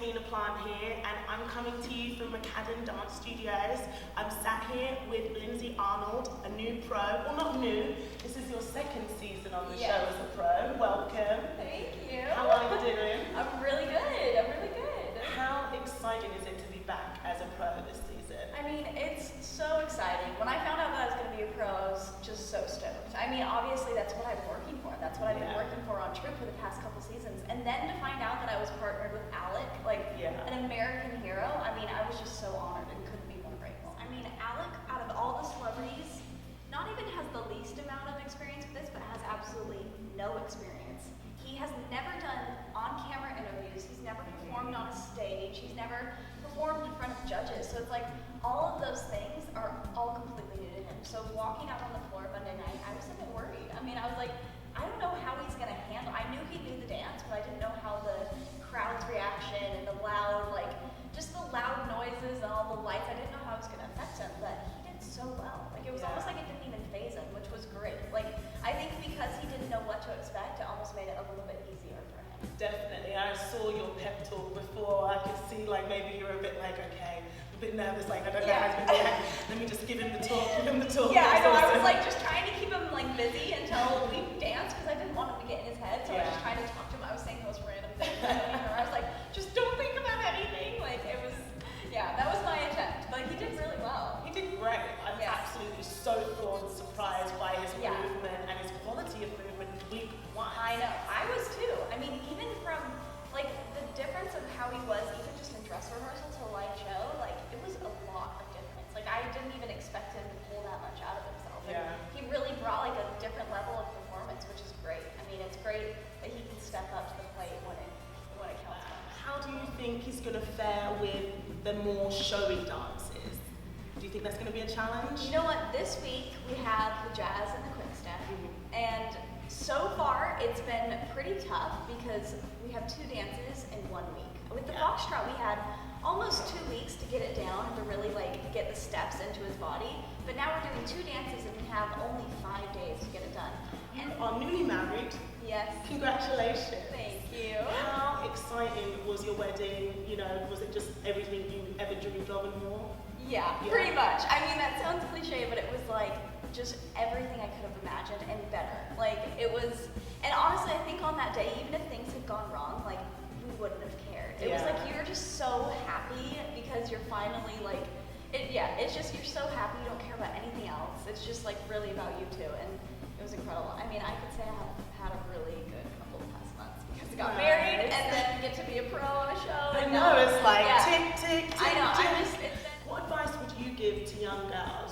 Tina Plant here, and I'm coming to you from Macadam Dance Studios. I'm sat here with Lindsay Arnold, a new pro. Well, not new. This is your second season on the show as a pro. Welcome. Thank you. How are you doing? I'm really good. I'm really good. How exciting is it to be back as a pro this season? I mean, it's so exciting. When I found out that I was going to be a pro, I was just so stoked. I mean, obviously that's what I'm working for. That's what I've been working for on Trip for the past couple seasons. And then to find out that I was partnered with Alec, like an American hero, I mean, I was just so honored and couldn't be more grateful. I mean, Alec, out of all the celebrities, not even has the least amount of experience with this, but has absolutely no experience. He has never done on-camera interviews. He's never performed on a stage. He's never performed in front of judges. So it's like all of those things are all completely new to him. So walking out on the floor Monday night, I was a bit worried. I mean, I was like, I don't know how he's going to handle. I knew he knew the dance, but I didn't know how the crowd's reaction and the loud, like, just the loud noises and all the lights, I didn't know how it was going to affect him, but he did so well. Like, it was almost like it didn't even faze him, which was great. Like, I think because he didn't know what to expect, it almost made it a little bit easier for him. Definitely. I saw your pep talk before. I could see, like, maybe you were a bit like, okay, a bit nervous, like, I don't know how to do that. Let me just give him the talk, Yeah, I know. I was, like, just trying to keep him, like, busy until we danced, because I didn't want him to get in his head, so I was just trying to talk to him. I was saying the most random things. I was like, just don't think about anything. Like, it was, that was my attempt. But he did really well. He did great. I'm absolutely so floored and surprised by his movement and his quality of movement week one. I know. I was too. I mean, even from, like, the difference of how he was, even just in dress rehearsal to live show, like, it was a lot of difference. Like, I didn't even expect him to pull that much out of himself. And he really brought, like, a different level of performance, which is great. I mean, it's great that he can step up to the plate when it counts. How do you think he's going to fare with the more showy dances? Do you think that's going to be a challenge? You know what? This week we have the jazz and the quick step, and so far it's been pretty tough because we have 2 dances in 1 week. With the foxtrot, we had almost 2 weeks to get it down and to really, like, get the steps into his body. But now we're doing 2 dances and we have only 5 days to get it done. And are newly married. Yes. Congratulations. Thank you. How exciting was your wedding? You know, was it just everything you ever dreamed of and more? Yeah, pretty much. I mean, that sounds cliche, but it was like just everything I could have imagined and better. Like, it was, and honestly, I think on that day, even if things had gone wrong, like, we wouldn't have cared. It was like you were just so happy because you're finally, like, it's just you're so happy you don't care about anything else. It's just, like, really about you two, and it was incredible. I mean, I could say I have had a really good couple of past months because I got married and then get to be a pro on a show. I know, it's like tick, tick, tick, I know, tick. What advice would you give to young girls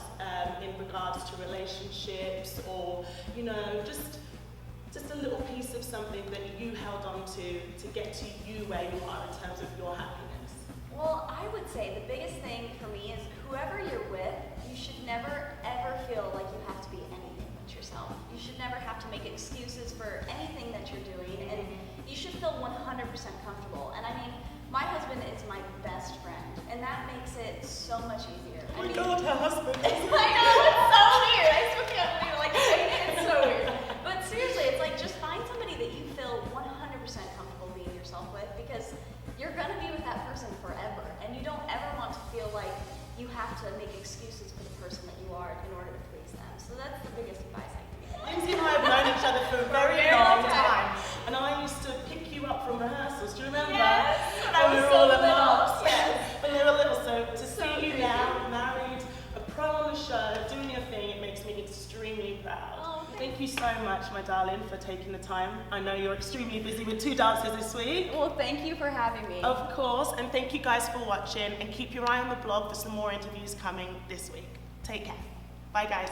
in regards to relationships or, you know, just a little piece of something that you held on to get to you where you are in terms of your happiness? Well, I would say the biggest thing for me is whoever you're with, you should never ever feel like you have to be anything but yourself. You should never have to make excuses for anything that you're doing, and you should feel 100% comfortable. And I mean, my husband is my best friend, and that makes it so much easier. Oh my God, her husband. I know, it's so weird. I still can't believe it. Like, saying it, it's so weird. But seriously, it's like just find somebody that you feel 100% comfortable being yourself with, because you're gonna be with that person forever, and you don't ever want to feel like you have to make excuses for the person that you are in order to please them. So that's the biggest advice I can give. Lindsay and I have known each other for a very long time, and I used to pick you up from rehearsals. Do you remember? Yes, when we were all little. Yes. When we were little. So to see you now, married, a pro on the show, doing your thing, it makes me extremely proud. Oh, thank you so much, my darling, for taking the time. I know you're extremely busy with 2 dances this week. Well, thank you for having me. Of course, and thank you guys for watching, and keep your eye on the blog for some more interviews coming this week. Take care. Bye, guys.